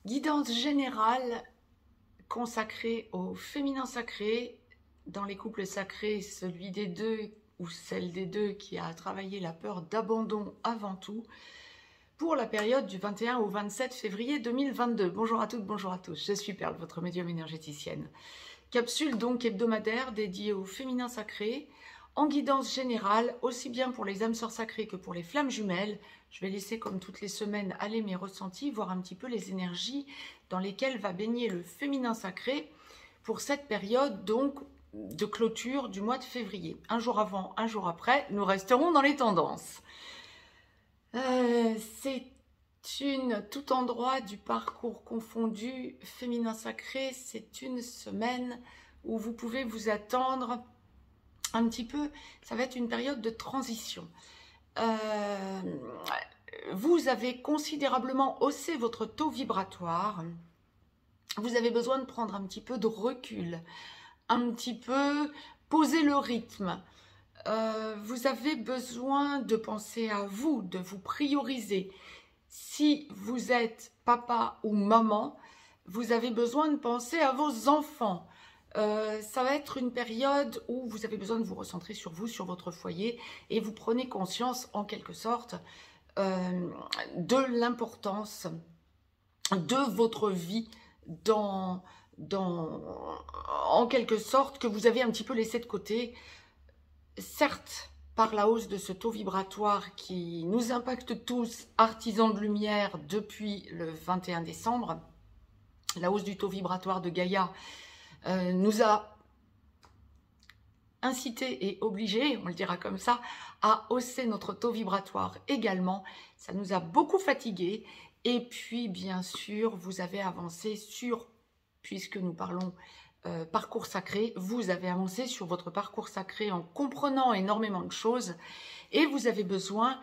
Guidance générale consacrée au féminin sacré. Dans les couples sacrés, celui des deux ou celle des deux qui a travaillé la peur d'abandon avant tout, pour la période du 21 au 27 février 2022. Bonjour à toutes, bonjour à tous, je suis Perle, votre médium énergéticienne. Capsule donc hebdomadaire dédiée au féminin sacré, en guidance générale, aussi bien pour les âmes sœurs sacrées que pour les flammes jumelles. Je vais laisser, comme toutes les semaines, aller mes ressentis, voir un petit peu les énergies dans lesquelles va baigner le féminin sacré pour cette période donc de clôture du mois de février. Un jour avant, un jour après, nous resterons dans les tendances. C'est tout endroit du parcours confondu, féminin sacré, c'est une semaine où vous pouvez vous attendre un petit peu, ça va être une période de transition. Vous avez considérablement haussé votre taux vibratoire, vous avez besoin de prendre un petit peu de recul, un petit peu poser le rythme. Vous avez besoin de penser à vous, de vous prioriser. Si vous êtes papa ou maman, vous avez besoin de penser à vos enfants. Ça va être une période où vous avez besoin de vous recentrer sur vous, sur votre foyer, et vous prenez conscience en quelque sorte de l'importance de votre vie en quelque sorte que vous avez un petit peu laissé de côté. Certes, par la hausse de ce taux vibratoire qui nous impacte tous, artisans de lumière, depuis le 21 décembre, la hausse du taux vibratoire de Gaïa nous a incité et obligé, on le dira comme ça, à hausser notre taux vibratoire également. Ça nous a beaucoup fatigués. Et puis, bien sûr, vous avez avancé sur, puisque nous parlons parcours sacré, vous avez avancé sur votre parcours sacré en comprenant énormément de choses et vous avez besoin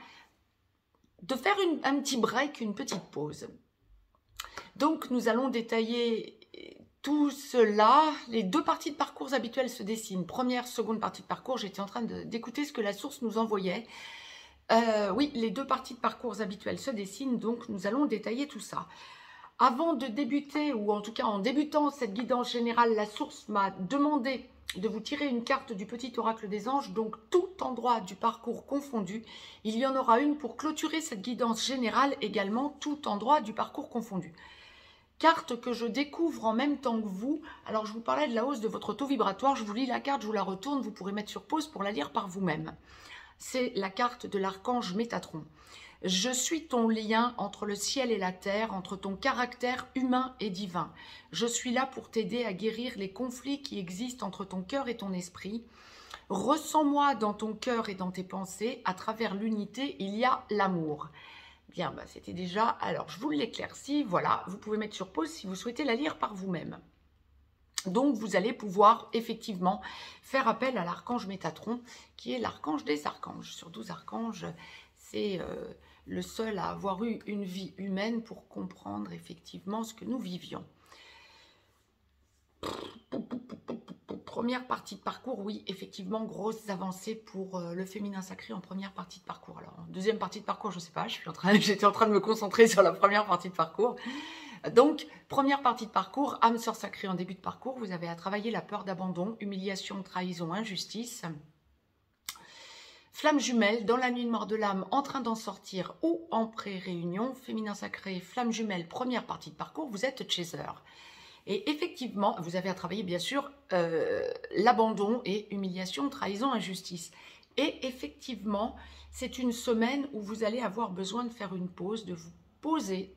de faire un petit break, une petite pause. Donc, nous allons détailler tout cela. Les deux parties de parcours habituelles se dessinent. Première, seconde partie de parcours, j'étais en train d'écouter ce que la source nous envoyait. Oui, les deux parties de parcours habituelles se dessinent, donc nous allons détailler tout ça. Avant de débuter, ou en tout cas en débutant cette guidance générale, la source m'a demandé de vous tirer une carte du petit oracle des anges, donc tout endroit du parcours confondu. Il y en aura une pour clôturer cette guidance générale, également tout endroit du parcours confondu. Carte que je découvre en même temps que vous. Alors je vous parlais de la hausse de votre taux vibratoire, je vous lis la carte, je vous la retourne, vous pourrez mettre sur pause pour la lire par vous-même. C'est la carte de l'archange Métatron. Je suis ton lien entre le ciel et la terre, entre ton caractère humain et divin. Je suis là pour t'aider à guérir les conflits qui existent entre ton cœur et ton esprit. Ressens-moi dans ton cœur et dans tes pensées. À travers l'unité, il y a l'amour. Bien, bah, c'était déjà... Alors, je vous l'éclaircis. Voilà, vous pouvez mettre sur pause si vous souhaitez la lire par vous-même. Donc, vous allez pouvoir effectivement faire appel à l'archange Métatron, qui est l'archange des archanges. Sur 12 archanges, c'est le seul à avoir eu une vie humaine pour comprendre effectivement ce que nous vivions. Première partie de parcours, oui, effectivement, grosses avancées pour le féminin sacré en première partie de parcours. Alors, en deuxième partie de parcours, je ne sais pas, j'étais en train de me concentrer sur la première partie de parcours. Donc, première partie de parcours, âme sœur sacrée en début de parcours, vous avez à travailler la peur d'abandon, humiliation, trahison, injustice. Flamme jumelle, dans la nuit de mort de l'âme, en train d'en sortir ou en pré-réunion, féminin sacré, flamme jumelle, première partie de parcours, vous êtes chaser. Et effectivement, vous avez à travailler bien sûr l'abandon et humiliation, trahison, injustice. Et effectivement, c'est une semaine où vous allez avoir besoin de faire une pause, de vous poser,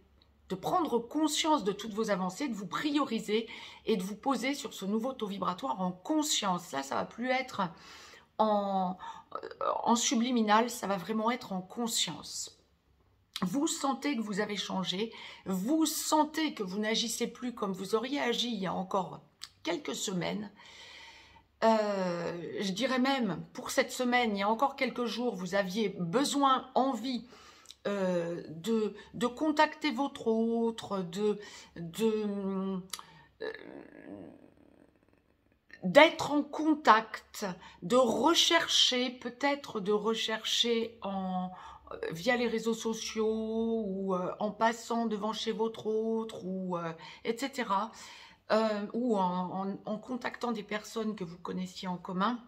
de prendre conscience de toutes vos avancées, de vous prioriser et de vous poser sur ce nouveau taux vibratoire en conscience. Là, ça ne va plus être en subliminal, ça va vraiment être en conscience. Vous sentez que vous avez changé, vous sentez que vous n'agissez plus comme vous auriez agi il y a encore quelques semaines. Je dirais même, pour cette semaine, il y a encore quelques jours, vous aviez besoin, envie de contacter votre autre, d'être en contact, de rechercher, peut-être de rechercher en via les réseaux sociaux ou en passant devant chez votre autre, ou etc. Ou en contactant des personnes que vous connaissiez en commun.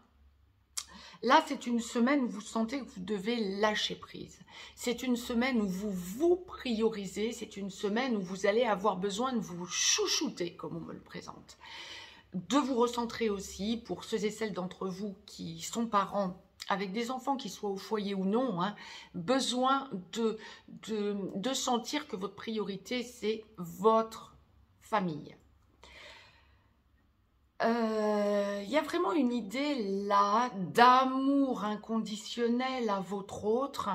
Là, c'est une semaine où vous sentez que vous devez lâcher prise. C'est une semaine où vous vous priorisez. C'est une semaine où vous allez avoir besoin de vous chouchouter, comme on me le présente. De vous recentrer aussi, pour ceux et celles d'entre vous qui sont parents, avec des enfants qui soient au foyer ou non, hein, besoin de sentir que votre priorité, c'est votre famille. Il y a vraiment une idée là d'amour inconditionnel à votre autre,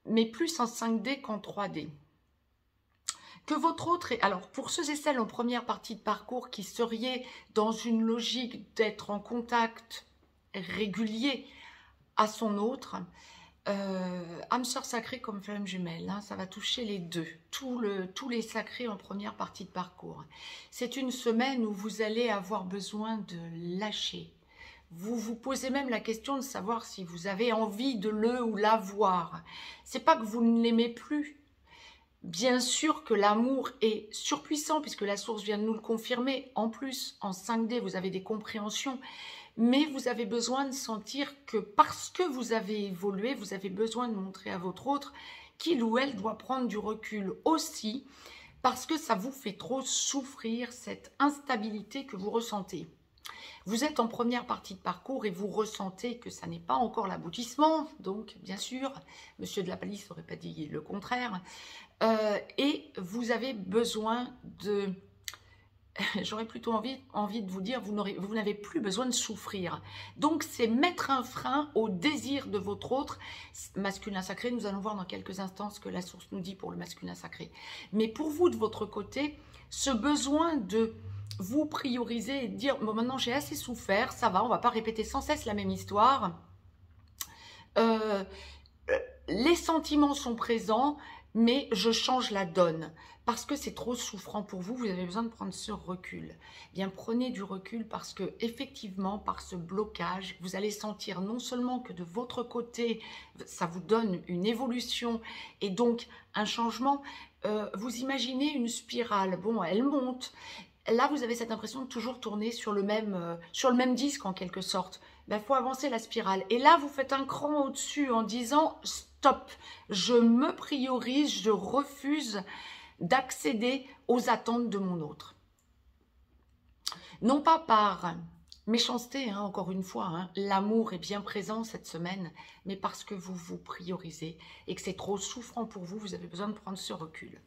mais plus en 5D qu'en 3D. Que votre autre est... Alors, pour ceux et celles en première partie de parcours qui seriez dans une logique d'être en contact régulier à son autre, âme sœur sacrée comme flamme jumelle, hein, ça va toucher les deux, tous les sacrés en première partie de parcours. C'est une semaine où vous allez avoir besoin de lâcher. Vous vous posez même la question de savoir si vous avez envie de le ou la voir. C'est pas que vous ne l'aimez plus. Bien sûr que l'amour est surpuissant, puisque la source vient de nous le confirmer. En plus, en 5D, vous avez des compréhensions. Mais vous avez besoin de sentir que parce que vous avez évolué, vous avez besoin de montrer à votre autre qu'il ou elle doit prendre du recul aussi, parce que ça vous fait trop souffrir, cette instabilité que vous ressentez. Vous êtes en première partie de parcours et vous ressentez que ça n'est pas encore l'aboutissement, donc bien sûr, monsieur de la Palisse n'aurait pas dit le contraire, et vous avez besoin de... J'aurais plutôt envie de vous dire, vous n'avez plus besoin de souffrir. Donc, c'est mettre un frein au désir de votre autre. Masculin sacré, nous allons voir dans quelques instants ce que la source nous dit pour le masculin sacré. Mais pour vous, de votre côté, ce besoin de vous prioriser et de dire, bon, maintenant j'ai assez souffert, ça va, on ne va pas répéter sans cesse la même histoire. Les sentiments sont présents, mais je change la donne. Parce que c'est trop souffrant pour vous, vous avez besoin de prendre ce recul. Bien, prenez du recul parce que, effectivement, par ce blocage, vous allez sentir non seulement que de votre côté, ça vous donne une évolution et donc un changement. Vous imaginez une spirale, bon, elle monte. Là, vous avez cette impression de toujours tourner sur le même disque, en quelque sorte. Il faut avancer la spirale. Et là, vous faites un cran au-dessus en disant « Stop, je me priorise, je refuse d'accéder aux attentes de mon autre. » Non pas par méchanceté, hein, encore une fois, hein, l'amour est bien présent cette semaine, mais parce que vous vous priorisez et que c'est trop souffrant pour vous, vous avez besoin de prendre ce recul.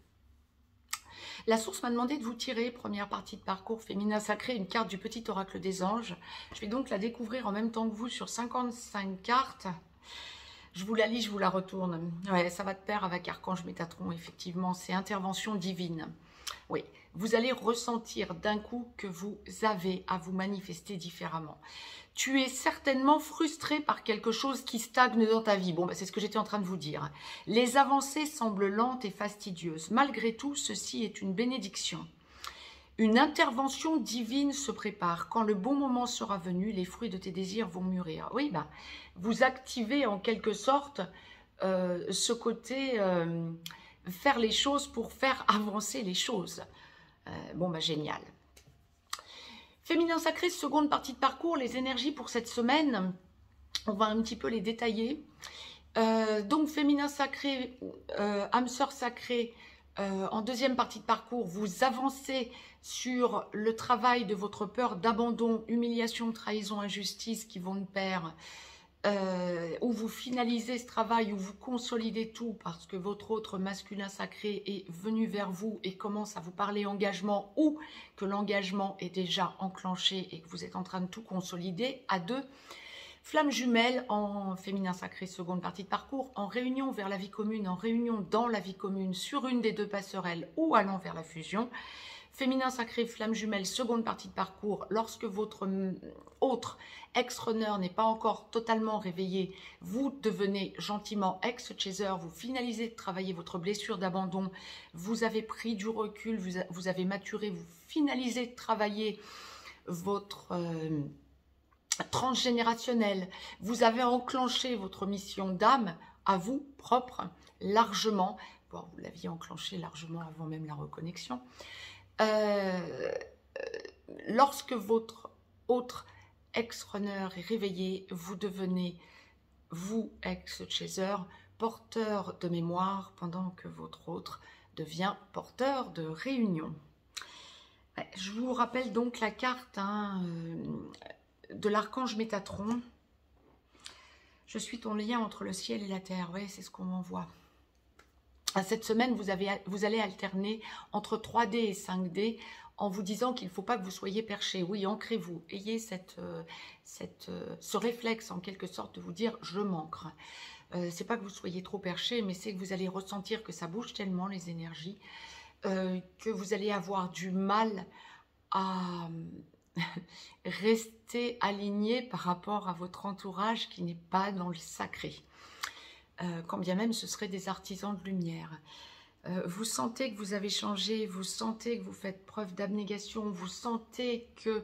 La source m'a demandé de vous tirer, première partie de parcours féminin sacré, une carte du petit oracle des anges. Je vais donc la découvrir en même temps que vous sur 55 cartes. Je vous la lis, je vous la retourne. Ouais, ça va de pair avec Archange Métatron, effectivement, c'est intervention divine. Oui, vous allez ressentir d'un coup que vous avez à vous manifester différemment. Tu es certainement frustré par quelque chose qui stagne dans ta vie. Bon, c'est ce que j'étais en train de vous dire. Les avancées semblent lentes et fastidieuses. Malgré tout, ceci est une bénédiction. Une intervention divine se prépare. Quand le bon moment sera venu, les fruits de tes désirs vont mûrir. Oui, vous activez en quelque sorte ce côté faire les choses pour faire avancer les choses. Génial. Féminin sacré, seconde partie de parcours, les énergies pour cette semaine, on va un petit peu les détailler. Donc, féminin sacré, âme sœur sacrée, en deuxième partie de parcours, vous avancez sur le travail de votre peur d'abandon, humiliation, trahison, injustice qui vont de pair, où vous finalisez ce travail, où vous consolidez tout parce que votre autre masculin sacré est venu vers vous et commence à vous parler engagement, ou que l'engagement est déjà enclenché et que vous êtes en train de tout consolider à deux. Flamme jumelle en féminin sacré, seconde partie de parcours, en réunion vers la vie commune, en réunion dans la vie commune sur une des deux passerelles ou allant vers la fusion. Féminin sacré, flamme jumelle, seconde partie de parcours, lorsque votre autre ex-runner n'est pas encore totalement réveillé, vous devenez gentiment ex-chaser, vous finalisez de travailler votre blessure d'abandon, vous avez pris du recul, vous avez maturé, vous finalisez de travailler votre transgénérationnel. Vous avez enclenché votre mission d'âme à vous propre largement. Bon, vous l'aviez enclenché largement avant même la reconnexion. Lorsque votre autre ex-runner est réveillé, vous devenez, vous, ex-chaser, porteur de mémoire, pendant que votre autre devient porteur de réunion. Je vous rappelle donc la carte de l'archange Métatron. Je suis ton lien entre le ciel et la terre. Oui, c'est ce qu'on m'envoie. Cette semaine, vous allez alterner entre 3D et 5D en vous disant qu'il ne faut pas que vous soyez perché. Oui, ancrez-vous. Ayez ce réflexe en quelque sorte de vous dire « je m'ancre ». C'est pas que vous soyez trop perché, mais c'est que vous allez ressentir que ça bouge tellement les énergies que vous allez avoir du mal à rester aligné par rapport à votre entourage qui n'est pas dans le sacré. Quand bien même ce seraient des artisans de lumière. Vous sentez que vous avez changé, vous sentez que vous faites preuve d'abnégation, vous sentez que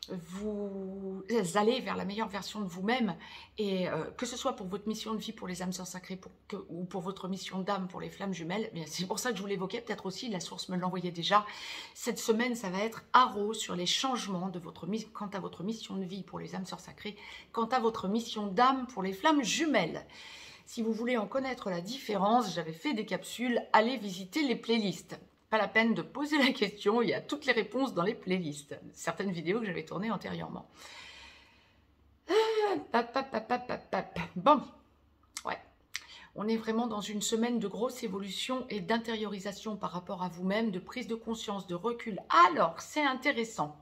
vous allez vers la meilleure version de vous-même, et que ce soit pour votre mission de vie pour les âmes sœurs sacrées ou pour votre mission d'âme pour les flammes jumelles, c'est pour ça que je vous l'évoquais, peut-être aussi, la source me l'envoyait déjà. Cette semaine, ça va être haro sur les changements de quant à votre mission de vie pour les âmes sœurs sacrées, quant à votre mission d'âme pour les flammes jumelles. Si vous voulez en connaître la différence, j'avais fait des capsules, allez visiter les playlists. Pas la peine de poser la question, il y a toutes les réponses dans les playlists. Certaines vidéos que j'avais tournées antérieurement. Bon, ouais. On est vraiment dans une semaine de grosse évolution et d'intériorisation par rapport à vous-même, de prise de conscience, de recul. Alors, c'est intéressant.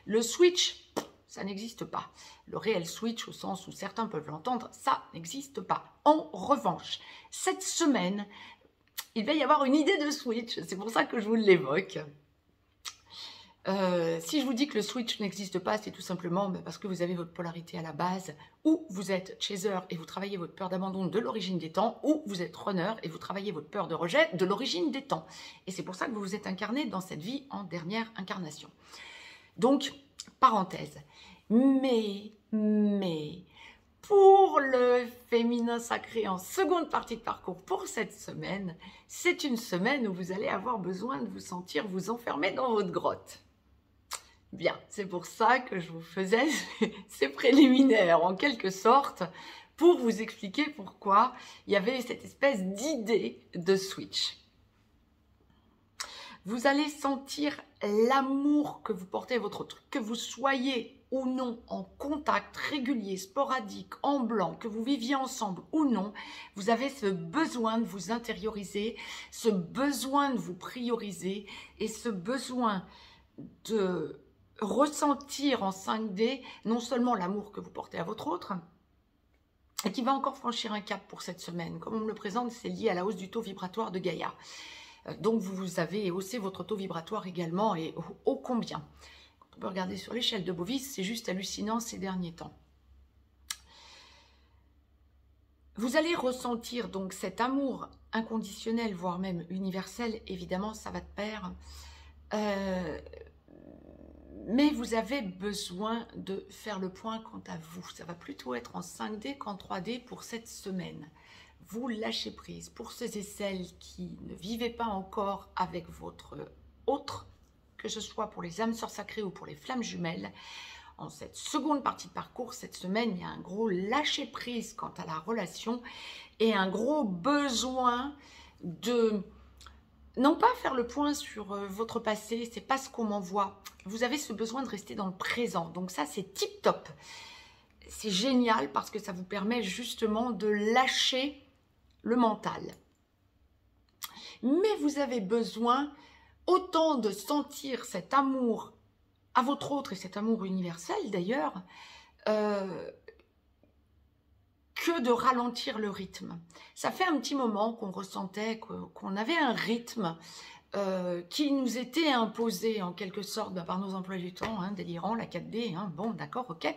Le switch, ça n'existe pas. Le réel switch, au sens où certains peuvent l'entendre, ça n'existe pas. En revanche, cette semaine, il va y avoir une idée de switch. C'est pour ça que je vous l'évoque. Si je vous dis que le switch n'existe pas, c'est tout simplement parce que vous avez votre polarité à la base, ou vous êtes chaser et vous travaillez votre peur d'abandon de l'origine des temps, ou vous êtes runner et vous travaillez votre peur de rejet de l'origine des temps. Et c'est pour ça que vous vous êtes incarné dans cette vie en dernière incarnation. Donc, parenthèse. Mais, pour le féminin sacré en seconde partie de parcours pour cette semaine, c'est une semaine où vous allez avoir besoin de vous sentir vous enfermer dans votre grotte. Bien, c'est pour ça que je vous faisais ces préliminaires en quelque sorte pour vous expliquer pourquoi il y avait cette espèce d'idée de switch. Vous allez sentir l'amour que vous portez à votre autre, que vous soyez ou non en contact régulier, sporadique, en blanc, que vous viviez ensemble ou non, vous avez ce besoin de vous intérioriser, ce besoin de vous prioriser et ce besoin de ressentir en 5D non seulement l'amour que vous portez à votre autre, et qui va encore franchir un cap pour cette semaine. Comme on me le présente, c'est lié à la hausse du taux vibratoire de Gaïa. Donc vous avez haussé votre taux vibratoire également, et ô combien. Quand on peut regarder sur l'échelle de Bovis, c'est juste hallucinant ces derniers temps. Vous allez ressentir donc cet amour inconditionnel, voire même universel, évidemment ça va de pair. Mais vous avez besoin de faire le point quant à vous. Ça va plutôt être en 5D qu'en 3D pour cette semaine. Vous lâchez prise. Pour ceux et celles qui ne vivaient pas encore avec votre autre, que ce soit pour les âmes sœurs sacrées ou pour les flammes jumelles, en cette seconde partie de parcours, cette semaine, il y a un gros lâcher prise quant à la relation et un gros besoin de... non pas faire le point sur votre passé, c'est pas ce qu'on m'envoie. Vous avez ce besoin de rester dans le présent. Donc ça, c'est tip top. C'est génial parce que ça vous permet justement de lâcher le mental. Mais vous avez besoin autant de sentir cet amour à votre autre et cet amour universel d'ailleurs, que de ralentir le rythme. Ça fait un petit moment qu'on ressentait qu'on avait un rythme qui nous était imposé en quelque sorte par nos emplois du temps, hein, délirant, la 4D, hein, bon d'accord, ok,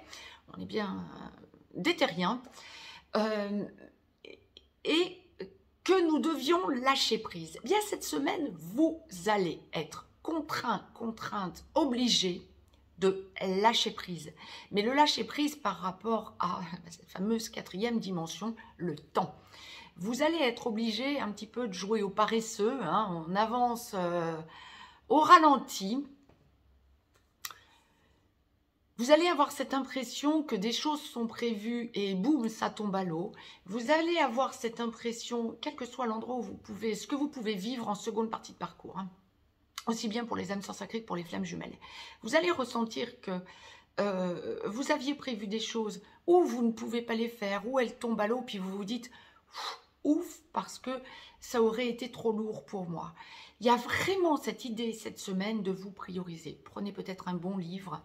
on est bien des terriens, et que nous devions lâcher prise. Eh bien cette semaine, vous allez être contraints, contraintes, obligés de lâcher prise. Mais le lâcher prise par rapport à cette fameuse quatrième dimension, le temps. Vous allez être obligé un petit peu de jouer au paresseux, hein, on avance au ralenti. Vous allez avoir cette impression que des choses sont prévues et boum, ça tombe à l'eau. Vous allez avoir cette impression, quel que soit l'endroit où vous pouvez, ce que vous pouvez vivre en seconde partie de parcours, hein, aussi bien pour les âmes sœurs sacrées que pour les flammes jumelles. Vous allez ressentir que vous aviez prévu des choses ou vous ne pouvez pas les faire, ou elles tombent à l'eau, puis vous vous dites ouf, parce que ça aurait été trop lourd pour moi. Il y a vraiment cette idée cette semaine de vous prioriser. Prenez peut-être un bon livre,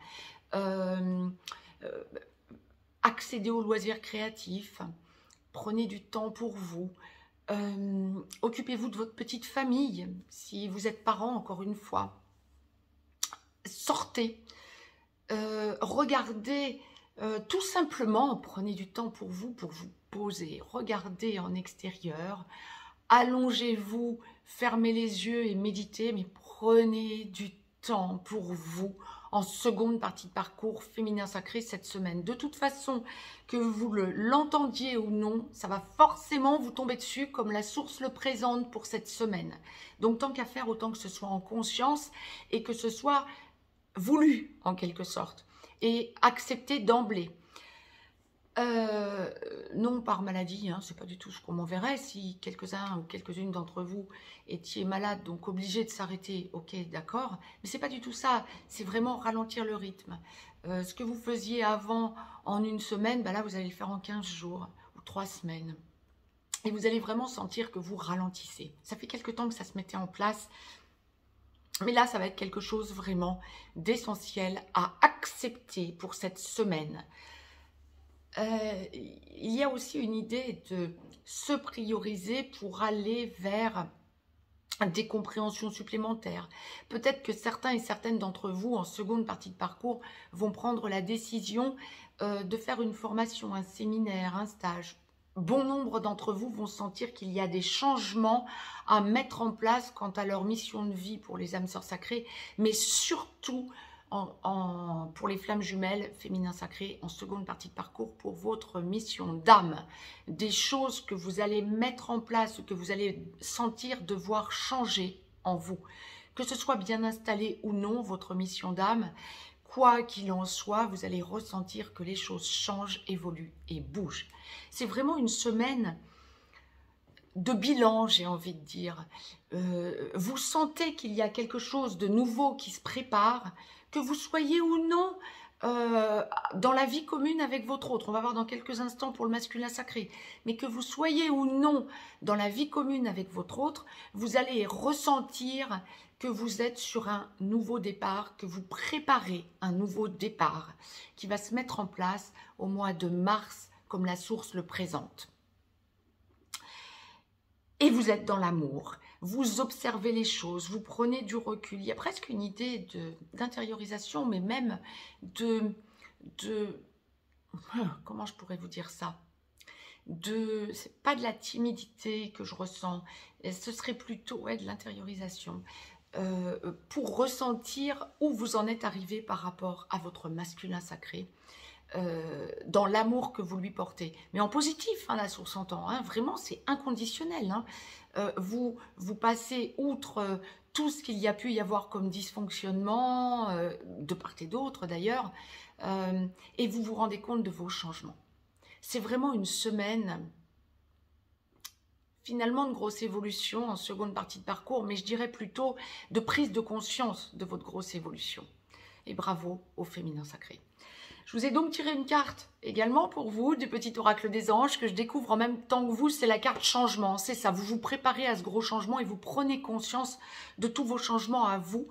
accédez aux loisirs créatifs, prenez du temps pour vous, occupez-vous de votre petite famille, si vous êtes parent encore une fois, sortez, regardez, tout simplement, prenez du temps pour vous poser, regardez en extérieur, allongez-vous, fermez les yeux et méditez, mais prenez du temps pour vous en seconde partie de parcours féminin sacré cette semaine. De toute façon, que vous l'entendiez ou non, ça va forcément vous tomber dessus comme la source le présente pour cette semaine. Donc tant qu'à faire, autant que ce soit en conscience et que ce soit voulu en quelque sorte et accepté d'emblée. Non par maladie, hein, c'est pas du tout ce qu'on m'enverrait. Si quelques-uns ou quelques-unes d'entre vous étiez malades, donc obligés de s'arrêter, ok, d'accord, mais c'est pas du tout ça, c'est vraiment ralentir le rythme. Ce que vous faisiez avant en une semaine, bah là vous allez le faire en 15 jours ou 3 semaines. Et vous allez vraiment sentir que vous ralentissez. Ça fait quelque temps que ça se mettait en place, mais là ça va être quelque chose vraiment d'essentiel à accepter pour cette semaine. Il y a aussi une idée de se prioriser pour aller vers des compréhensions supplémentaires. Peut-être que certains et certaines d'entre vous, en seconde partie de parcours, vont prendre la décision de faire une formation, un séminaire, un stage. Bon nombre d'entre vous vont sentir qu'il y a des changements à mettre en place quant à leur mission de vie pour les âmes sœurs sacrées, mais surtout pour les flammes jumelles féminin sacré en seconde partie de parcours pour votre mission d'âme, des choses que vous allez mettre en place, que vous allez sentir devoir changer en vous, que ce soit bien installé ou non votre mission d'âme, quoi qu'il en soit, vous allez ressentir que les choses changent, évoluent et bougent. C'est vraiment une semaine de bilan, j'ai envie de dire. Vous sentez qu'il y a quelque chose de nouveau qui se prépare, que vous soyez ou non dans la vie commune avec votre autre. On va voir dans quelques instants pour le masculin sacré. Mais que vous soyez ou non dans la vie commune avec votre autre, vous allez ressentir que vous êtes sur un nouveau départ, que vous préparez un nouveau départ qui va se mettre en place au mois de mars, comme la source le présente. Et vous êtes dans l'amour, vous observez les choses, vous prenez du recul. Il y a presque une idée d'intériorisation, mais même comment je pourrais vous dire ça? C'est pas de la timidité que je ressens, ce serait plutôt de l'intériorisation. Pour ressentir où vous en êtes arrivé par rapport à votre masculin sacré, dans l'amour que vous lui portez, mais en positif, hein, la source entend, hein, vraiment c'est inconditionnel, hein. Vous passez outre tout ce qu'il y a pu y avoir comme dysfonctionnement, de part et d'autre d'ailleurs, et vous vous rendez compte de vos changements. C'est vraiment une semaine finalement de grosse évolution en seconde partie de parcours, mais je dirais plutôt de prise de conscience de votre grosse évolution. Et bravo au féminin sacré. Je vous ai donc tiré une carte également pour vous, du petit oracle des anges, que je découvre en même temps que vous, c'est la carte changement. C'est ça, vous vous préparez à ce gros changement et vous prenez conscience de tous vos changements à vous,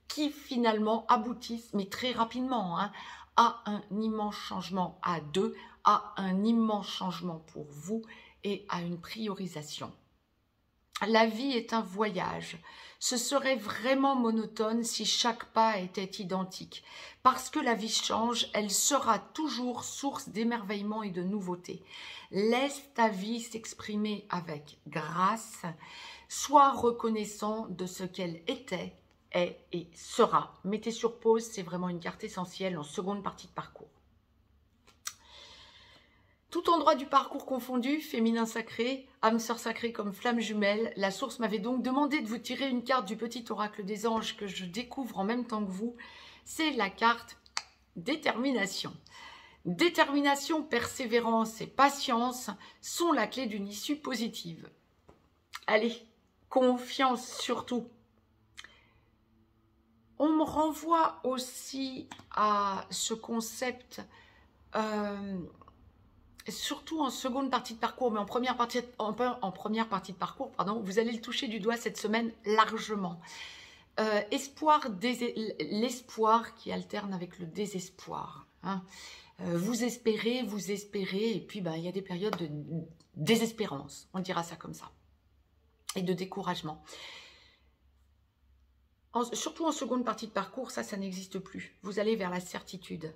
qui finalement aboutissent, mais très rapidement, hein, à un immense changement à deux, à un immense changement pour vous et à une priorisation. La vie est un voyage. Ce serait vraiment monotone si chaque pas était identique. Parce que la vie change, elle sera toujours source d'émerveillement et de nouveautés. Laisse ta vie s'exprimer avec grâce. Sois reconnaissant de ce qu'elle était est et sera. Mettez sur pause, c'est vraiment une carte essentielle en seconde partie de parcours. Tout endroit du parcours confondu, féminin sacré, âme sœur sacrée comme flamme jumelle, la source m'avait donc demandé de vous tirer une carte du petit oracle des anges que je découvre en même temps que vous. C'est la carte détermination. Détermination, persévérance et patience sont la clé d'une issue positive. Allez, confiance surtout. On me renvoie aussi à ce concept, surtout en seconde partie de parcours, mais en première partie de parcours, pardon, vous allez le toucher du doigt cette semaine largement. L'espoir qui alterne avec le désespoir. Hein. Vous espérez, et puis il y a des périodes de désespérance, on dira ça comme ça, et de découragement. Surtout en seconde partie de parcours, ça n'existe plus. Vous allez vers la certitude,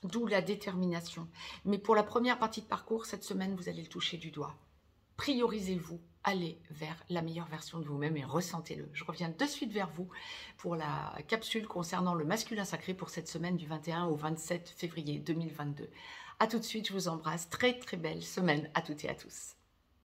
d'où la détermination. Mais pour la première partie de parcours, cette semaine, vous allez le toucher du doigt. Priorisez-vous, allez vers la meilleure version de vous-même et ressentez-le. Je reviens de suite vers vous pour la capsule concernant le masculin sacré pour cette semaine du 21 au 27 février 2022. A tout de suite, je vous embrasse. Très très belle semaine à toutes et à tous.